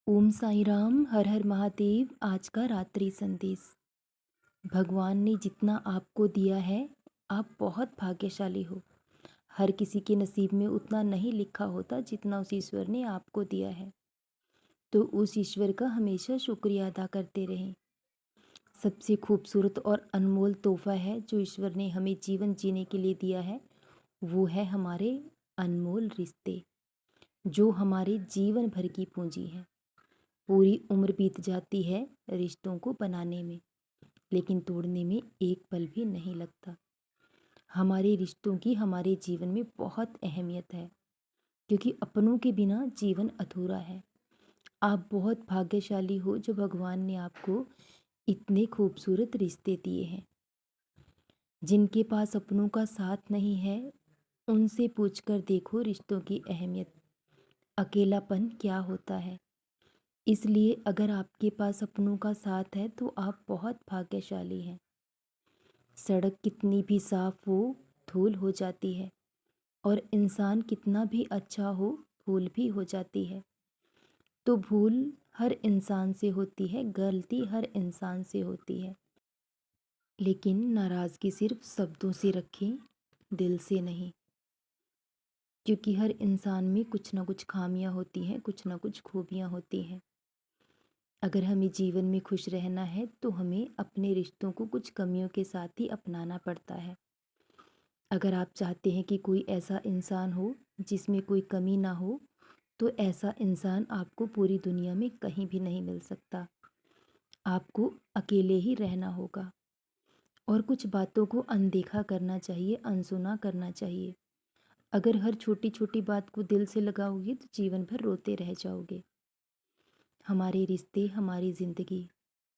ओम साई राम, हर हर महादेव। आज का रात्रि संदेश। भगवान ने जितना आपको दिया है, आप बहुत भाग्यशाली हो। हर किसी के नसीब में उतना नहीं लिखा होता जितना उस ईश्वर ने आपको दिया है। तो उस ईश्वर का हमेशा शुक्रिया अदा करते रहें। सबसे खूबसूरत और अनमोल तोहफा है जो ईश्वर ने हमें जीवन जीने के लिए दिया है, वो है हमारे अनमोल रिश्ते, जो हमारे जीवन भर की पूंजी है। पूरी उम्र बीत जाती है रिश्तों को बनाने में, लेकिन तोड़ने में एक पल भी नहीं लगता। हमारे रिश्तों की हमारे जीवन में बहुत अहमियत है, क्योंकि अपनों के बिना जीवन अधूरा है। आप बहुत भाग्यशाली हो जो भगवान ने आपको इतने खूबसूरत रिश्ते दिए हैं। जिनके पास अपनों का साथ नहीं है, उनसे पूछकर देखो रिश्तों की अहमियत, अकेलापन क्या होता है। इसलिए अगर आपके पास अपनों का साथ है तो आप बहुत भाग्यशाली हैं। सड़क कितनी भी साफ हो, धूल हो जाती है, और इंसान कितना भी अच्छा हो, भूल भी हो जाती है। तो भूल हर इंसान से होती है, गलती हर इंसान से होती है, लेकिन नाराज़गी सिर्फ शब्दों से रखें, दिल से नहीं। क्योंकि हर इंसान में कुछ ना कुछ खामियां होती हैं, कुछ ना कुछ खूबियां होती हैं। अगर हमें जीवन में खुश रहना है तो हमें अपने रिश्तों को कुछ कमियों के साथ ही अपनाना पड़ता है। अगर आप चाहते हैं कि कोई ऐसा इंसान हो जिसमें कोई कमी ना हो, तो ऐसा इंसान आपको पूरी दुनिया में कहीं भी नहीं मिल सकता। आपको अकेले ही रहना होगा, और कुछ बातों को अनदेखा करना चाहिए, अनसुना करना चाहिए। अगर हर छोटी छोटी बात को दिल से लगाओगे तो जीवन भर रोते रह जाओगे। हमारे रिश्ते, हमारी ज़िंदगी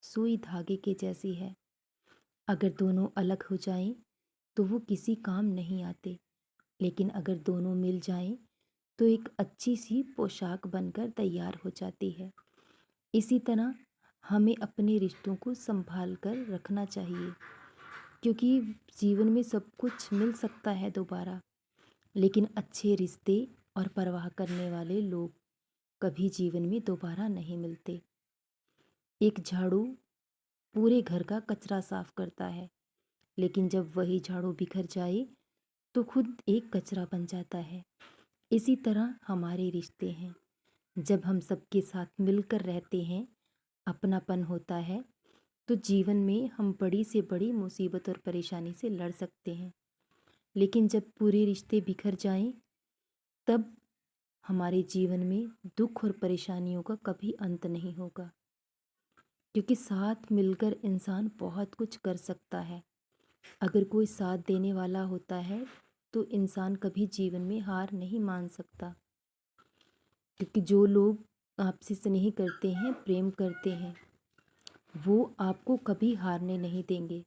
सुई धागे के जैसी है। अगर दोनों अलग हो जाएं तो वो किसी काम नहीं आते, लेकिन अगर दोनों मिल जाएं तो एक अच्छी सी पोशाक बनकर तैयार हो जाती है। इसी तरह हमें अपने रिश्तों को संभाल कर रखना चाहिए, क्योंकि जीवन में सब कुछ मिल सकता है दोबारा, लेकिन अच्छे रिश्ते और परवाह करने वाले लोग कभी जीवन में दोबारा नहीं मिलते। एक झाड़ू पूरे घर का कचरा साफ करता है, लेकिन जब वही झाड़ू बिखर जाए तो खुद एक कचरा बन जाता है। इसी तरह हमारे रिश्ते हैं। जब हम सबके साथ मिलकर रहते हैं, अपनापन होता है, तो जीवन में हम बड़ी से बड़ी मुसीबत और परेशानी से लड़ सकते हैं। लेकिन जब पूरे रिश्ते बिखर जाएं, तब हमारे जीवन में दुख और परेशानियों का कभी अंत नहीं होगा, क्योंकि साथ मिलकर इंसान बहुत कुछ कर सकता है। अगर कोई साथ देने वाला होता है तो इंसान कभी जीवन में हार नहीं मान सकता, क्योंकि जो लोग आपसे स्नेह करते हैं, प्रेम करते हैं, वो आपको कभी हारने नहीं देंगे।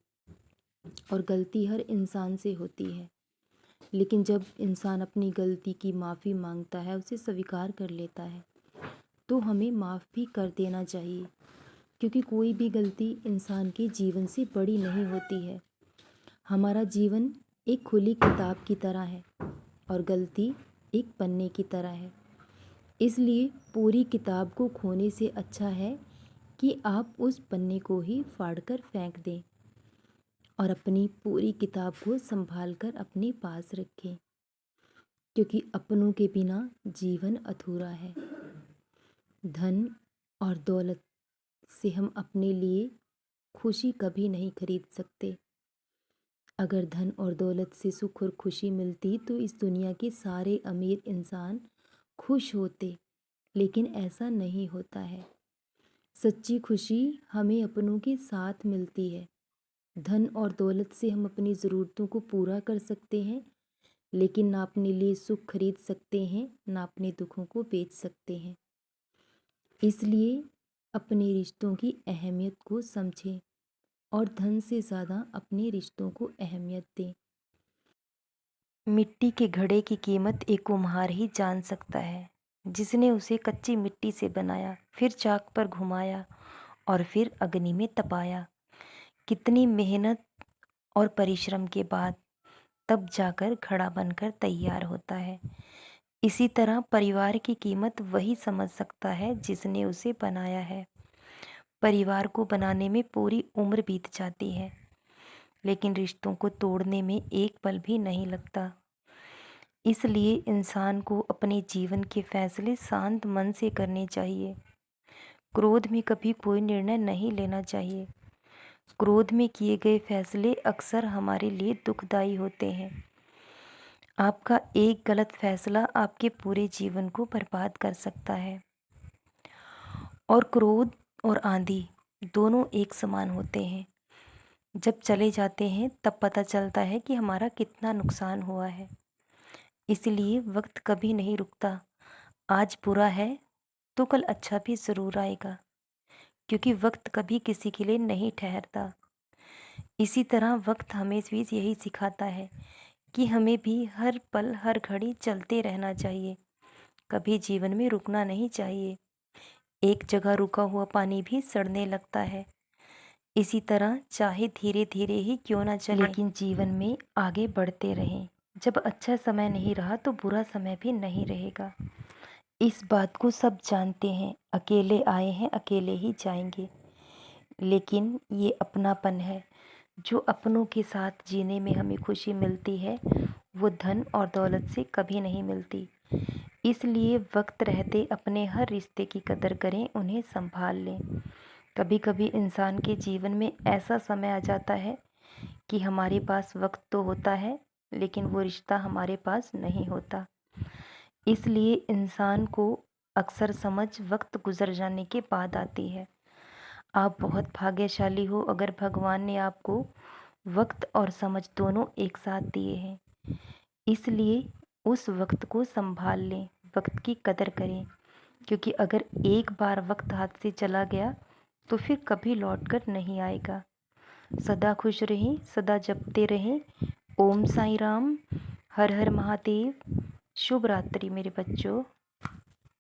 और गलती हर इंसान से होती है, लेकिन जब इंसान अपनी गलती की माफ़ी मांगता है, उसे स्वीकार कर लेता है, तो हमें माफ़ भी कर देना चाहिए। क्योंकि कोई भी गलती इंसान के जीवन से बड़ी नहीं होती है। हमारा जीवन एक खुली किताब की तरह है, और गलती एक पन्ने की तरह है। इसलिए पूरी किताब को खोने से अच्छा है कि आप उस पन्ने को ही फाड़कर फेंक दें, और अपनी पूरी किताब को संभाल कर अपने पास रखें, क्योंकि अपनों के बिना जीवन अधूरा है। धन और दौलत से हम अपने लिए खुशी कभी नहीं खरीद सकते। अगर धन और दौलत से सुख और खुशी मिलती तो इस दुनिया के सारे अमीर इंसान खुश होते, लेकिन ऐसा नहीं होता है। सच्ची खुशी हमें अपनों के साथ मिलती है। धन और दौलत से हम अपनी ज़रूरतों को पूरा कर सकते हैं, लेकिन ना अपने लिए सुख खरीद सकते हैं, ना अपने दुखों को बेच सकते हैं। इसलिए अपने रिश्तों की अहमियत को समझें, और धन से ज़्यादा अपने रिश्तों को अहमियत दें। मिट्टी के घड़े की कीमत एक कुम्हार ही जान सकता है, जिसने उसे कच्ची मिट्टी से बनाया, फिर चाक पर घुमाया और फिर अग्नि में तपाया। कितनी मेहनत और परिश्रम के बाद तब जाकर घड़ा बनकर तैयार होता है। इसी तरह परिवार की कीमत वही समझ सकता है जिसने उसे बनाया है। परिवार को बनाने में पूरी उम्र बीत जाती है, लेकिन रिश्तों को तोड़ने में एक पल भी नहीं लगता। इसलिए इंसान को अपने जीवन के फैसले शांत मन से करने चाहिए। क्रोध में कभी कोई निर्णय नहीं लेना चाहिए। क्रोध में किए गए फैसले अक्सर हमारे लिए दुखदायी होते हैं। आपका एक गलत फैसला आपके पूरे जीवन को बर्बाद कर सकता है। और क्रोध और आंधी दोनों एक समान होते हैं। जब चले जाते हैं तब पता चलता है कि हमारा कितना नुकसान हुआ है। इसलिए वक्त कभी नहीं रुकता। आज बुरा है तो कल अच्छा भी ज़रूर आएगा, क्योंकि वक्त कभी किसी के लिए नहीं ठहरता। इसी तरह वक्त हमें भी यही सिखाता है कि हमें भी हर पल हर घड़ी चलते रहना चाहिए। कभी जीवन में रुकना नहीं चाहिए। एक जगह रुका हुआ पानी भी सड़ने लगता है। इसी तरह चाहे धीरे धीरे ही क्यों ना चले, लेकिन जीवन में आगे बढ़ते रहें। जब अच्छा समय नहीं रहा तो बुरा समय भी नहीं रहेगा। इस बात को सब जानते हैं। अकेले आए हैं, अकेले ही जाएंगे। लेकिन ये अपनापन है। जो अपनों के साथ जीने में हमें खुशी मिलती है, वो धन और दौलत से कभी नहीं मिलती। इसलिए वक्त रहते अपने हर रिश्ते की कदर करें, उन्हें संभाल लें। कभी कभी इंसान के जीवन में ऐसा समय आ जाता है कि हमारे पास वक्त तो होता है, लेकिन वो रिश्ता हमारे पास नहीं होता। इसलिए इंसान को अक्सर समझ वक्त गुजर जाने के बाद आती है। आप बहुत भाग्यशाली हो अगर भगवान ने आपको वक्त और समझ दोनों एक साथ दिए हैं। इसलिए उस वक्त को संभाल लें, वक्त की कदर करें, क्योंकि अगर एक बार वक्त हाथ से चला गया तो फिर कभी लौट कर नहीं आएगा। सदा खुश रहें, सदा जपते रहें। ओम साईं राम। हर हर महादेव। शुभ रात्रि मेरे बच्चों।